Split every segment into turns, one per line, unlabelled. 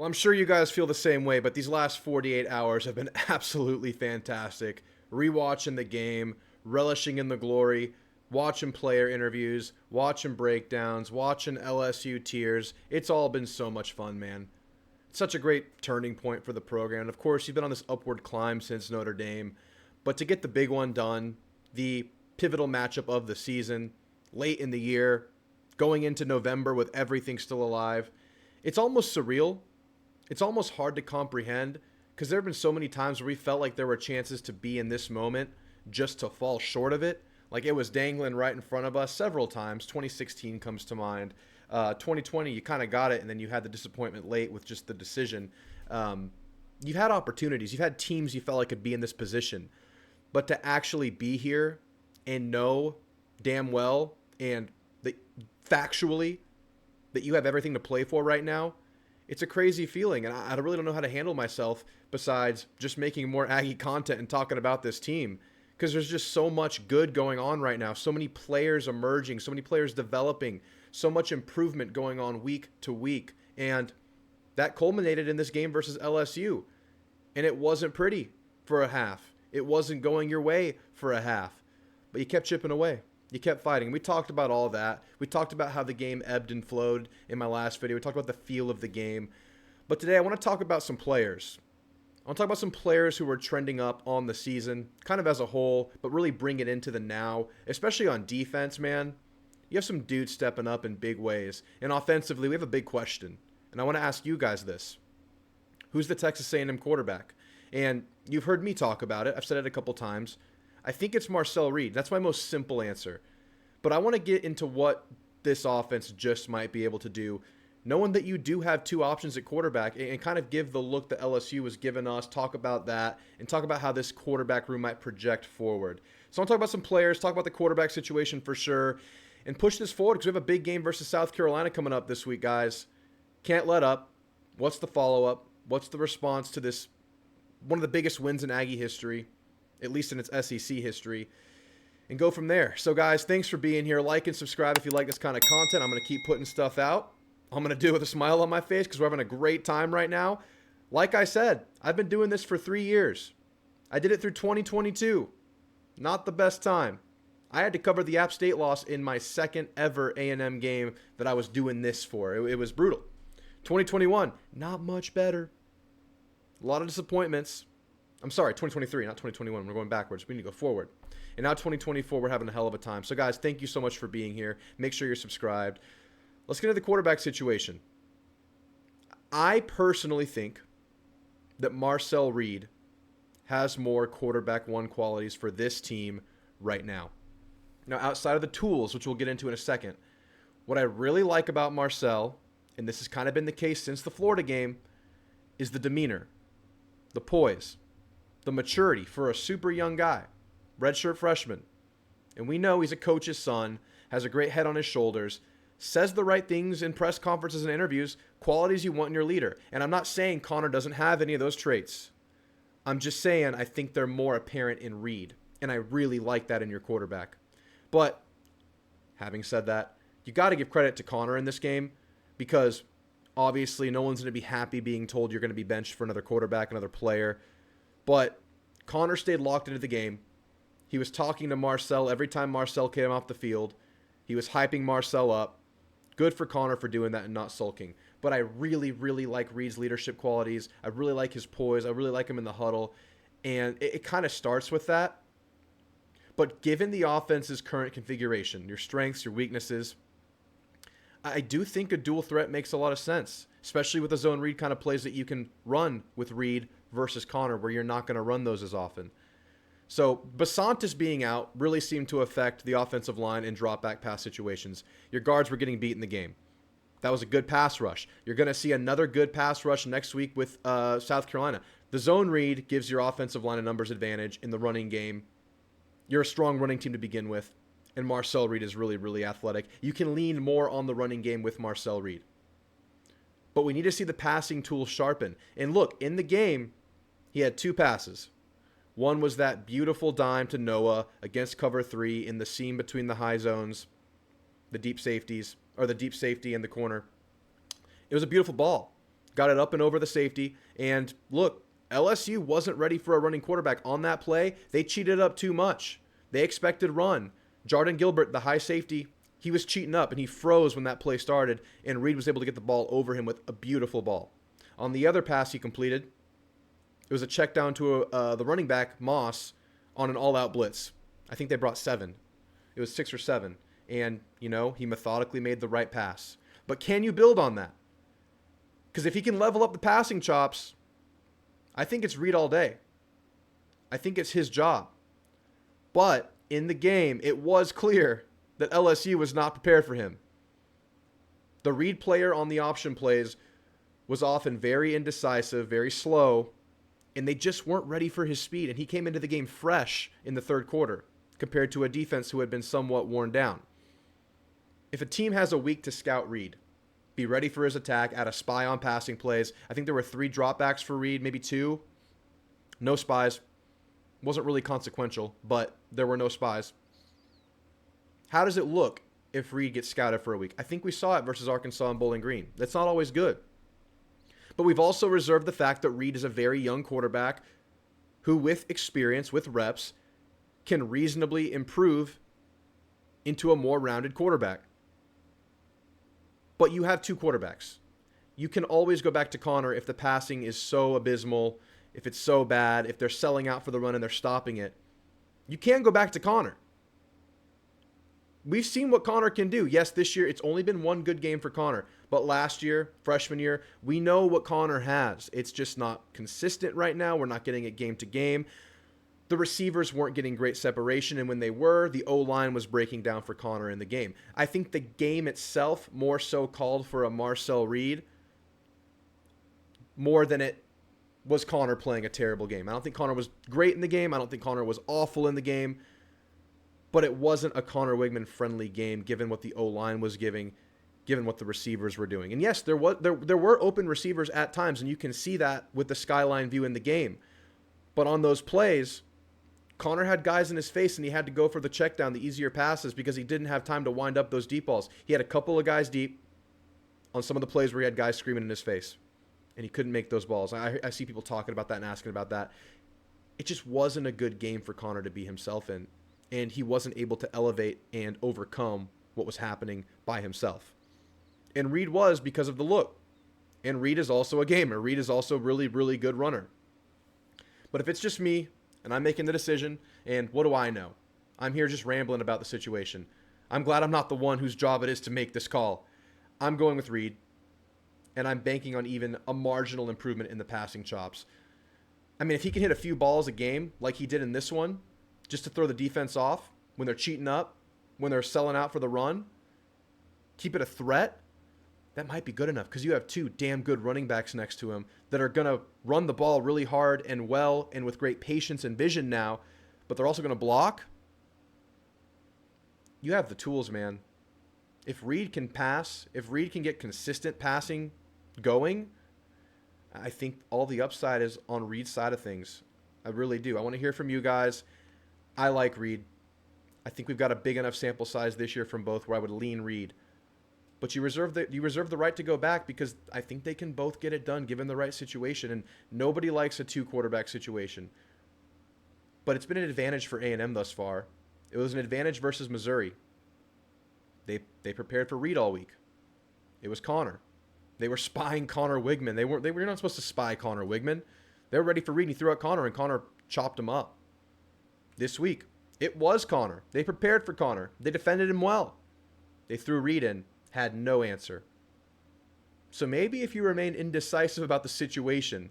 Well, I'm sure you guys feel the same way, but these last 48 hours have been absolutely fantastic. Rewatching the game, relishing in the glory, watching player interviews, watching breakdowns, watching LSU tears. It's all been so much fun, man. It's such a great turning point for the program. And of course, you've been on this upward climb since Notre Dame, but to get the big one done, the pivotal matchup of the season, late in the year, going into November with everything still alive, it's almost surreal. It's almost hard to comprehend because there have been so many times where we felt like there were chances to be in this moment just to fall short of it. Like it was dangling right in front of us several times. 2016 comes to mind. 2020, you kind of got it, and then you had the disappointment late with just the decision. You've had opportunities. You've had teams you felt like could be in this position. But to actually be here and know damn well and factually that you have everything to play for right now, it's a crazy feeling, and I really don't know how to handle myself besides just making more Aggie content and talking about this team because there's just so much good going on right now, so many players emerging, so many players developing, so much improvement going on week to week, and that culminated in this game versus LSU, and it wasn't pretty for a half. It wasn't going your way for a half, but you kept chipping away. You kept fighting. We talked about all that. We talked about how the game ebbed and flowed in my last video. We talked about the feel of the game. But today I want to talk about some players. I want to talk about some players who are trending up on the season, kind of as a whole, but really bring it into the now, especially on defense, man. You have some dudes stepping up in big ways. And offensively, we have a big question. And I want to ask you guys this. Who's the Texas A&M quarterback? And you've heard me talk about it. I've said it a couple times. I think it's Marcel Reed. That's my most simple answer. But I want to get into what this offense just might be able to do, knowing that you do have two options at quarterback, and kind of give the look that LSU was giving us, talk about that, and talk about how this quarterback room might project forward. So I'll talk about some players, talk about the quarterback situation for sure, and push this forward because we have a big game versus South Carolina coming up this week, guys. Can't let up. What's the follow-up? What's the response to this, one of the biggest wins in Aggie history, at least in its SEC history, and go from there. So, guys, thanks for being here. Like and subscribe if you like this kind of content. I'm going to keep putting stuff out. I'm going to do it with a smile on my face because we're having a great time right now. Like I said, I've been doing this for 3 years. I did it through 2022. Not the best time. I had to cover the App State loss in my second ever A&M game that I was doing this for. It was brutal. 2021, not much better. A lot of disappointments. I'm sorry, 2023, not 2021. We're going backwards. We need to go forward. And now 2024, we're having a hell of a time. So, guys, thank you so much for being here. Make sure you're subscribed. Let's get into the quarterback situation. I personally think that Marcel Reed has more quarterback one qualities for this team right now. Now, outside of the tools, which we'll get into in a second, what I really like about Marcel, and this has kind of been the case since the Florida game, is the demeanor, the poise, the maturity for a super young guy, redshirt freshman. And we know he's a coach's son, has a great head on his shoulders, says the right things in press conferences and interviews, qualities you want in your leader. And I'm not saying Connor doesn't have any of those traits. I'm just saying I think they're more apparent in Reed. And I really like that in your quarterback. But having said that, you got to give credit to Connor in this game because obviously no one's going to be happy being told you're going to be benched for another quarterback, another player. But Connor stayed locked into the game. He was talking to Marcel every time Marcel came off the field. He was hyping Marcel up. Good for Connor for doing that and not sulking. But I really, really like Reed's leadership qualities. I really like his poise. I really like him in the huddle. And it kind of starts with that. But given the offense's current configuration, your strengths, your weaknesses, I do think a dual threat makes a lot of sense, especially with the zone read kind of plays that you can run with Reed versus Connor, where you're not going to run those as often. So Basantis being out really seemed to affect the offensive line in drop back pass situations. Your guards were getting beat in the game. That was a good pass rush. You're going to see another good pass rush next week with South Carolina. The zone read gives your offensive line a numbers advantage in the running game. You're a strong running team to begin with, and Marcel Reed is really, really athletic. You can lean more on the running game with Marcel Reed. But we need to see the passing tools sharpen. And look, in the game, he had two passes. One was that beautiful dime to Noah against cover 3 in the seam between the high zones, the deep safeties, or the deep safety in the corner. It was a beautiful ball. got it up and over the safety. And look, LSU wasn't ready for a running quarterback on that play. They cheated up too much. They expected run. Jordan Gilbert, the high safety, he was cheating up and he froze when that play started, and Reed was able to get the ball over him with a beautiful ball. On the other pass he completed, it was a check down to the running back, Moss, on an all-out blitz. I think they brought 7. It was 6 or 7. And, he methodically made the right pass. But can you build on that? Because if he can level up the passing chops, I think it's Reed all day. I think it's his job. But in the game, it was clear that LSU was not prepared for him. The Reed player on the option plays was often very indecisive, very slow, and they just weren't ready for his speed. And he came into the game fresh in the third quarter compared to a defense who had been somewhat worn down. If a team has a week to scout Reed, be ready for his attack, add a spy on passing plays. I think there were 3 dropbacks for Reed, maybe 2. No spies. Wasn't really consequential, but there were no spies. How does it look if Reed gets scouted for a week? I think we saw it versus Arkansas and Bowling Green. That's not always good. But we've also reserved the fact that Reed is a very young quarterback who, with experience, with reps, can reasonably improve into a more rounded quarterback. But you have 2 quarterbacks. You can always go back to Connor if the passing is so abysmal, if it's so bad, if they're selling out for the run and they're stopping it. You can go back to Connor. We've seen what Connor can do. Yes, this year it's only been 1 good game for Connor. But last year, freshman year, we know what Connor has. It's just not consistent right now. We're not getting it game to game. The receivers weren't getting great separation, and when they were, the O-line was breaking down for Connor in the game. I think the game itself more so called for a Marcel Reed more than it was Connor playing a terrible game. I don't think Connor was great in the game. I don't think Connor was awful in the game. But it wasn't a Connor Wigman-friendly game given what the O-line was giving, given what the receivers were doing. And yes, there were open receivers at times, and you can see that with the skyline view in the game. But on those plays, Connor had guys in his face, and he had to go for the check down, the easier passes, because he didn't have time to wind up those deep balls. He had a couple of guys deep on some of the plays where he had guys screaming in his face, and he couldn't make those balls. I see people talking about that and asking about that. It just wasn't a good game for Connor to be himself in, and he wasn't able to elevate and overcome what was happening by himself. And Reed was because of the look. And Reed is also a gamer. Reed is also a really, really good runner. But if it's just me, and I'm making the decision, and what do I know? I'm here just rambling about the situation. I'm glad I'm not the one whose job it is to make this call. I'm going with Reed, and I'm banking on even a marginal improvement in the passing chops. I mean, if he can hit a few balls a game like he did in this one, just to throw the defense off when they're cheating up, when they're selling out for the run, keep it a threat, that might be good enough because you have 2 damn good running backs next to him that are going to run the ball really hard and well and with great patience and vision now, but they're also going to block. You have the tools, man. If Reed can pass, if Reed can get consistent passing going, I think all the upside is on Reed's side of things. I really do. I want to hear from you guys. I like Reed. I think we've got a big enough sample size this year from both where I would lean Reed. But you reserve the right to go back because I think they can both get it done given the right situation. And nobody likes a 2-quarterback situation. But it's been an advantage for A&M thus far. It was an advantage versus Missouri. They prepared for Reed all week. It was Connor. They were spying Connor Wigman. They were not supposed to spy Connor Wigman. They were ready for Reed, and he threw out Connor, and Connor chopped him up. This week, it was Connor. They prepared for Connor. They defended him well. They threw Reed in, had no answer. So maybe if you remain indecisive about the situation,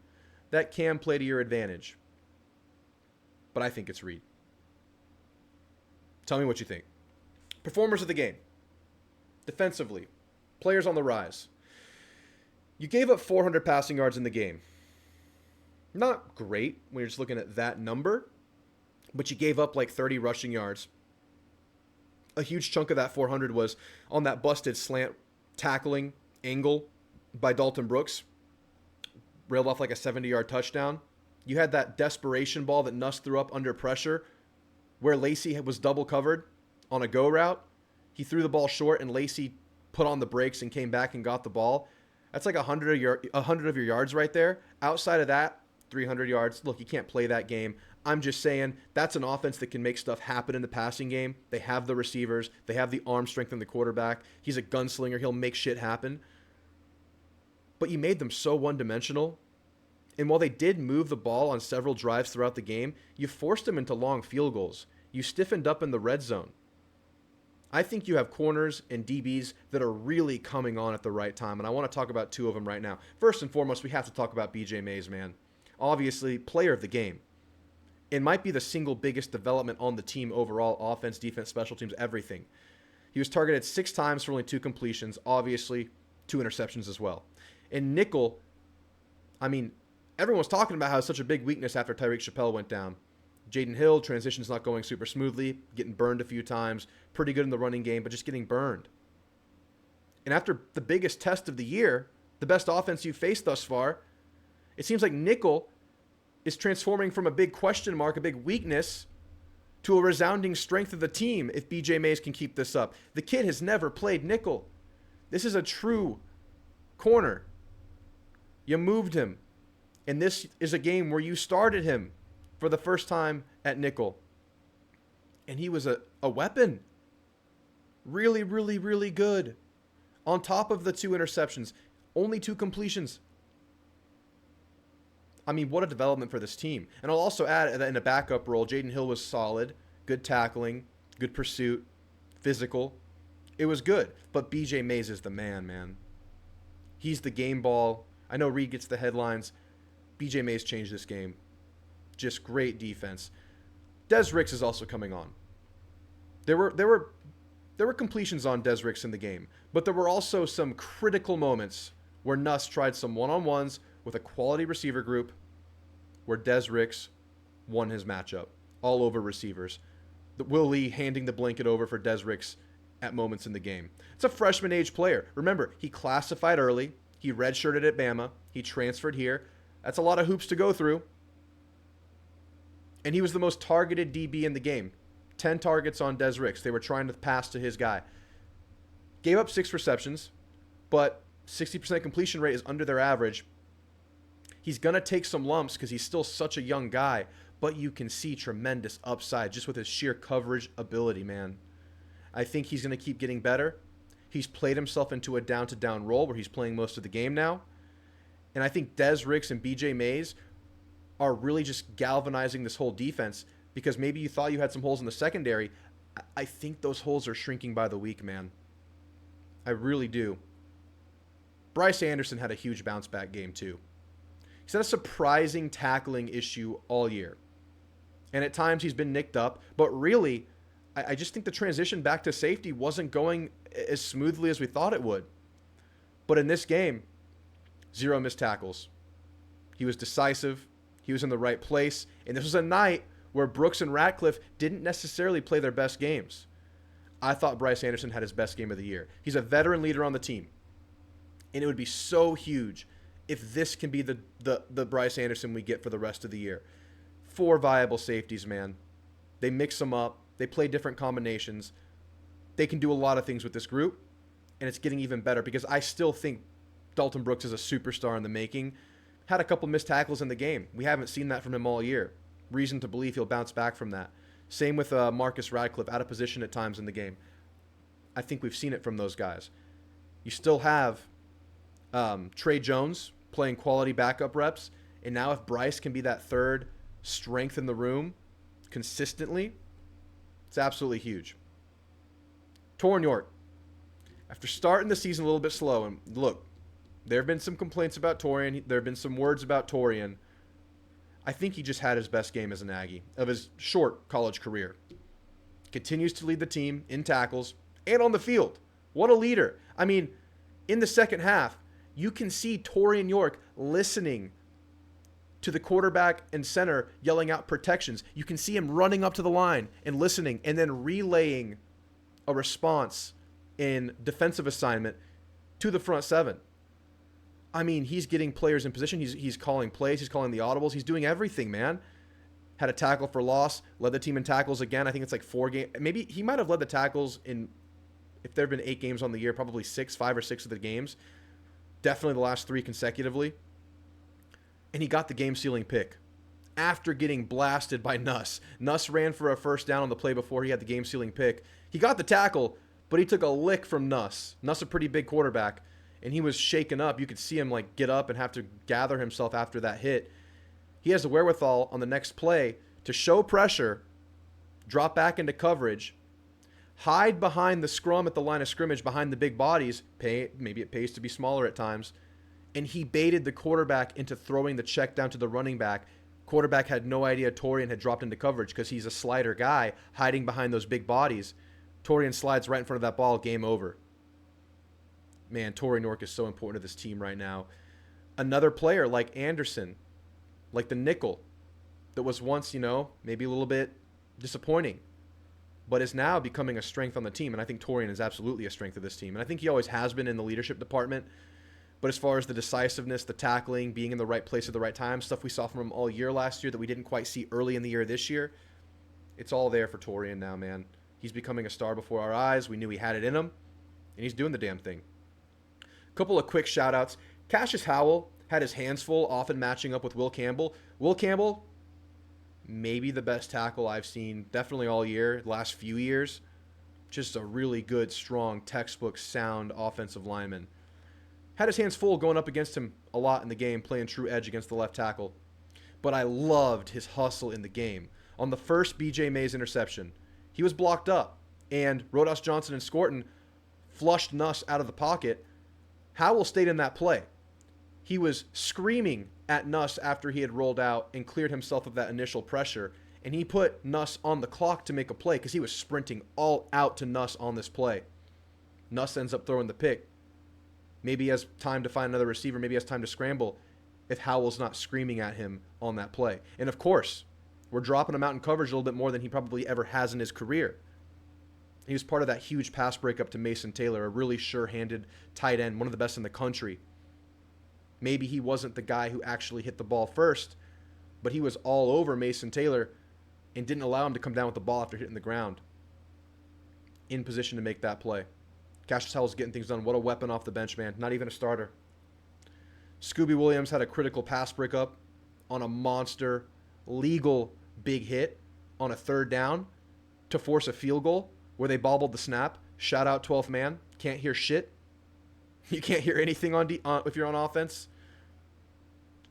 that can play to your advantage. But I think it's Reed. Tell me what you think. Performers of the game. Defensively. Players on the rise. You gave up 400 passing yards in the game. Not great when you're just looking at that number, but you gave up like 30 rushing yards. A huge chunk of that 400 was on that busted slant tackling angle by Dalton Brooks. Railed off like a 70-yard touchdown. You had that desperation ball that Nuss threw up under pressure where Lacey was double covered on a go route. He threw the ball short and Lacey put on the brakes and came back and got the ball. That's like 100 of your yards right there. Outside of that, 300 yards. Look, you can't play that game. I'm just saying that's an offense that can make stuff happen in the passing game. They have the receivers. They have the arm strength in the quarterback. He's a gunslinger. He'll make shit happen. But you made them so one-dimensional. And while they did move the ball on several drives throughout the game, you forced them into long field goals. You stiffened up in the red zone. I think you have corners and DBs that are really coming on at the right time, and I want to talk about two of them right now. First and foremost, we have to talk about BJ Mays, man. Obviously, player of the game. It might be the single biggest development on the team overall, offense, defense, special teams, everything. He was targeted 6 times for only 2 completions, obviously 2 interceptions as well. In nickel, I mean, everyone was talking about how it's such a big weakness after Tyreek Chappelle went down. Jaden Hill, transition's not going super smoothly, getting burned a few times, pretty good in the running game, but just getting burned. And after the biggest test of the year, the best offense you've faced thus far, it seems like nickel is transforming from a big question mark, a big weakness, to a resounding strength of the team if BJ Mays can keep this up. The kid has never played nickel. This is a true corner. You moved him. And this is a game where you started him for the first time at nickel. And he was a weapon. Really, really, really good. On top of the 2 interceptions, only 2 completions. I mean, what a development for this team. And I'll also add that in a backup role, Jaden Hill was solid. Good tackling, good pursuit, physical. It was good. But BJ Mays is the man. He's the game ball. I know Reed gets the headlines. BJ Mays changed this game. Just great defense. Des Ricks is also coming on. There were completions on Des Ricks in the game, but there were also some critical moments where Nuss tried some one-on-ones with a quality receiver group where Des Ricks won his matchup all over receivers. Will Lee handing the blanket over for Des Ricks at moments in the game. It's a freshman age player. Remember, he classified early. He redshirted at Bama. He transferred here. That's a lot of hoops to go through. And he was the most targeted DB in the game. 10 targets on Des Ricks. They were trying to pass to his guy. Gave up 6 receptions, but 60% completion rate is under their average. He's going to take some lumps because he's still such a young guy, but you can see tremendous upside just with his sheer coverage ability, man. I think he's going to keep getting better. He's played himself into a down-to-down role where he's playing most of the game now. And I think Des Ricks and BJ Mays are really just galvanizing this whole defense because maybe you thought you had some holes in the secondary. I think those holes are shrinking by the week, man. I really do. Bryce Anderson had a huge bounce-back game, too. He's had a surprising tackling issue all year. And at times he's been nicked up, but really, I just think the transition back to safety wasn't going as smoothly as we thought it would. But in this game, 0 missed tackles. He was decisive. He was in the right place. And this was a night where Brooks and Ratcliffe didn't necessarily play their best games. I thought Bryce Anderson had his best game of the year. He's a veteran leader on the team. And it would be so huge if this can be the Bryce Anderson we get for the rest of the year. 4 viable safeties, man. They mix them up. They play different combinations. They can do a lot of things with this group. And it's getting even better because I still think Dalton Brooks is a superstar in the making. Had a couple missed tackles in the game. We haven't seen that from him all year. Reason to believe he'll bounce back from that. Same with Marcus Radcliffe, out of position at times in the game. I think we've seen it from those guys. You still have Trey Jones playing quality backup reps. And now if Bryce can be that third strength in the room consistently, it's absolutely huge. Torrin York. After starting the season a little bit slow, and look, there have been some complaints about Torian. There have been some words about Torian. I think he just had his best game as an Aggie of his short college career. Continues to lead the team in tackles and on the field. What a leader. I mean, in the second half, you can see Torian York listening to the quarterback and center yelling out protections. You can see him running up to the line and listening and then relaying a response in defensive assignment to the front 7. I mean, he's getting players in position. He's calling plays. He's calling the audibles. He's doing everything, man. Had a tackle for loss. Led the team in tackles again. I think it's like 4 games. Maybe he might have led the tackles in, if there have been 8 games on the year, probably 5 or 6 of the games. definitely the last 3 consecutively. And he got the game-sealing pick after getting blasted by Nuss. Nuss ran for a first down on the play before he had the game-sealing pick. He got the tackle, but he took a lick from Nuss. Nuss, a pretty big quarterback, and he was shaken up. You could see him like get up and have to gather himself after that hit. He has the wherewithal on the next play to show pressure, drop back into coverage, hide behind the scrum at the line of scrimmage behind the big bodies. Maybe it pays to be smaller at times. And he baited the quarterback into throwing the check down to the running back. Quarterback had no idea Torian had dropped into coverage because he's a slider guy hiding behind those big bodies. Torian slides right in front of that ball. Game over. Man, Tori Nork is so important to this team right now. Another player like Anderson, like the nickel, that was once, maybe a little bit disappointing, but is now becoming a strength on the team. And I think Torian is absolutely a strength of this team. And I think he always has been in the leadership department. But as far as the decisiveness, the tackling, being in the right place at the right time, stuff we saw from him all year last year that we didn't quite see early in the year this year, it's all there for Torian now, man. He's becoming a star before our eyes. We knew he had it in him, and he's doing the damn thing. A couple of quick shout-outs. Cassius Howell had his hands full, often matching up with Will Campbell. Will Campbell, maybe the best tackle I've seen definitely all year, the last few years. Just a really good, strong, textbook, sound offensive lineman. Had his hands full going up against him a lot in the game, playing true edge against the left tackle. But I loved his hustle in the game. On the first B.J. Mays interception, he was blocked up, and Rodas Johnson and Scorton flushed Nuss out of the pocket. Howell stayed in that play. He was screaming at Nuss after he had rolled out and cleared himself of that initial pressure, and he put Nuss on the clock to make a play because he was sprinting all out to Nuss on this play. Nuss ends up throwing the pick. Maybe he has time to find another receiver. Maybe he has time to scramble if Howell's not screaming at him on that play. And of course, we're dropping him out in coverage a little bit more than he probably ever has in his career. He was part of that huge pass breakup to Mason Taylor, a really sure-handed tight end, one of the best in the country. Maybe he wasn't the guy who actually hit the ball first, but he was all over Mason Taylor and didn't allow him to come down with the ball after hitting the ground. In position to make that play. Cassius Howell's getting things done. What a weapon off the bench, man. Not even a starter. Scooby Williams had a critical pass breakup on a monster, legal big hit on a third down to force a field goal where they bobbled the snap. Shout out 12th man. Can't hear shit. You can't hear anything if you're on offense.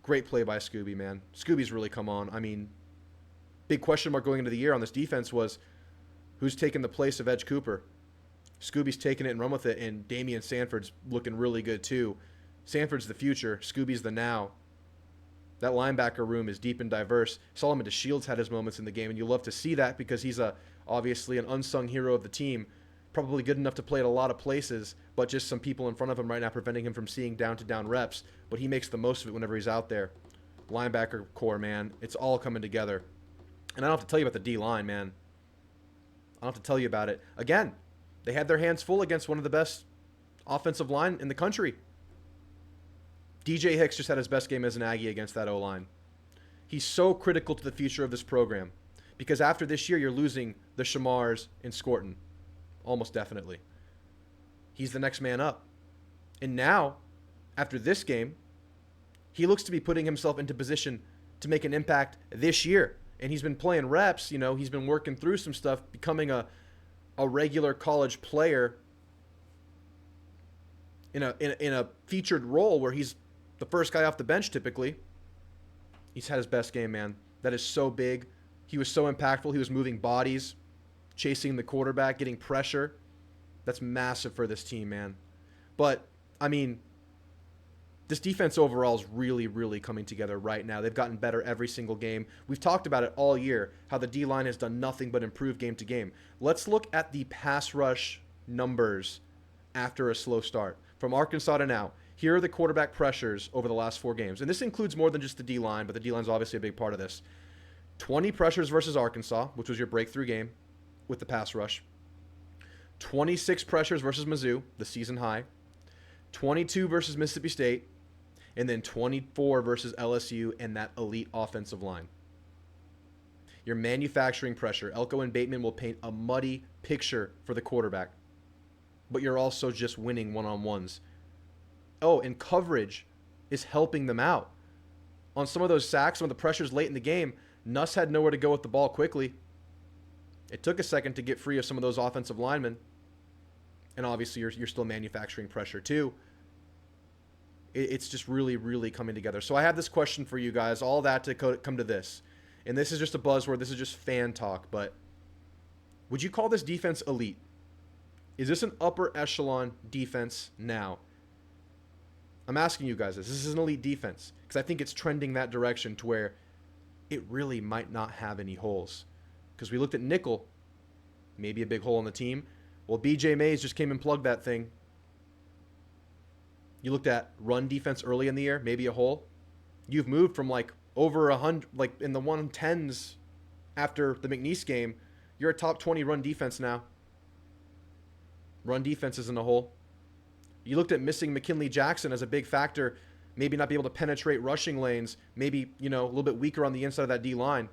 Great play by Scooby, man. Scooby's really come on. I mean, big question mark going into the year on this defense was who's taking the place of Edge Cooper. Scooby's taking it and run with it, and Damian Sanford's looking really good too. Sanford's the future. Scooby's the now. That linebacker room is deep and diverse. Solomon DeShields had his moments in the game, and you love to see that because he's obviously an unsung hero of the team. Probably good enough to play at a lot of places, but just some people in front of him right now preventing him from seeing down-to-down reps. But he makes the most of it whenever he's out there. Linebacker core, man. It's all coming together. And I don't have to tell you about the D-line, man. I don't have to tell you about it. Again, they had their hands full against one of the best offensive line in the country. DJ Hicks just had his best game as an Aggie against that O-line. He's so critical to the future of this program because after this year, you're losing the Shamars and Scorton. Almost definitely. He's the next man up. And now, after this game, he looks to be putting himself into position to make an impact this year. And he's been playing reps, he's been working through some stuff, becoming a regular college player in a featured role where he's the first guy off the bench typically. He's had his best game, man. That is so big. He was so impactful. He was moving bodies, chasing the quarterback, getting pressure. That's massive for this team, man. But, I mean, this defense overall is really, really coming together right now. They've gotten better every single game. We've talked about it all year, how the D-line has done nothing but improve game to game. Let's look at the pass rush numbers after a slow start. From Arkansas to now, here are the quarterback pressures over the last 4 games. And this includes more than just the D-line, but the D-line is obviously a big part of this. 20 pressures versus Arkansas, which was your breakthrough game with the pass rush. 26 pressures versus Mizzou, the season high. 22 versus Mississippi State. And then 24 versus LSU and that elite offensive line. You're manufacturing pressure. Elko and Bateman will paint a muddy picture for the quarterback. But you're also just winning one-on-ones. Oh, and coverage is helping them out. On some of those sacks, some of the pressures late in the game, Nuss had nowhere to go with the ball quickly. It took a second to get free of some of those offensive linemen. And obviously, you're still manufacturing pressure too. It's just really, really coming together. So I have this question for you guys, all that to come to this. And this is just a buzzword. This is just fan talk. But would you call this defense elite? Is this an upper echelon defense now? I'm asking you guys this. This is an elite defense because I think it's trending that direction to where it really might not have any holes. Because we looked at nickel, maybe a big hole in the team. Well, BJ Mays just came and plugged that thing. You looked at run defense early in the year, maybe a hole. You've moved from like over 100, like in the 110s after the McNeese game. You're a top 20 run defense now. Run defense isn't a hole. You looked at missing McKinley Jackson as a big factor, maybe not be able to penetrate rushing lanes, maybe, a little bit weaker on the inside of that D-line.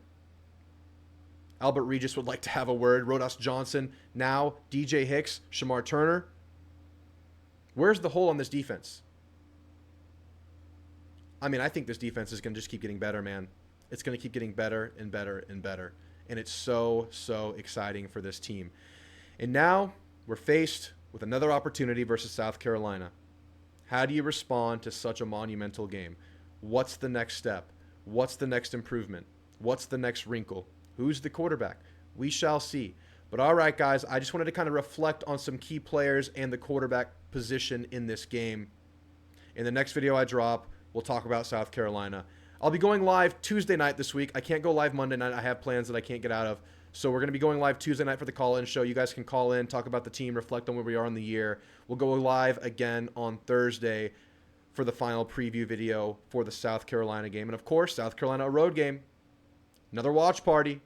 Albert Regis would like to have a word. Rodas Johnson, now DJ Hicks, Shamar Turner. Where's the hole on this defense? I mean, I think this defense is going to just keep getting better, man. It's going to keep getting better and better and better. And it's so, so exciting for this team. And now we're faced with another opportunity versus South Carolina. How do you respond to such a monumental game? What's the next step? What's the next improvement? What's the next wrinkle? Who's the quarterback? We shall see. But all right, guys, I just wanted to kind of reflect on some key players and the quarterback position in this game. In the next video I drop, we'll talk about South Carolina. I'll be going live Tuesday night this week. I can't go live Monday night. I have plans that I can't get out of. So we're going to be going live Tuesday night for the call-in show. You guys can call in, talk about the team, reflect on where we are in the year. We'll go live again on Thursday for the final preview video for the South Carolina game. And, of course, South Carolina, a road game. Another watch party.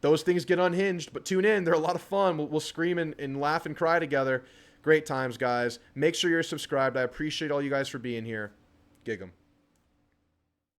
Those things get unhinged, but tune in. They're a lot of fun. We'll scream and laugh and cry together. Great times, guys. Make sure you're subscribed. I appreciate all you guys for being here. Gig 'em.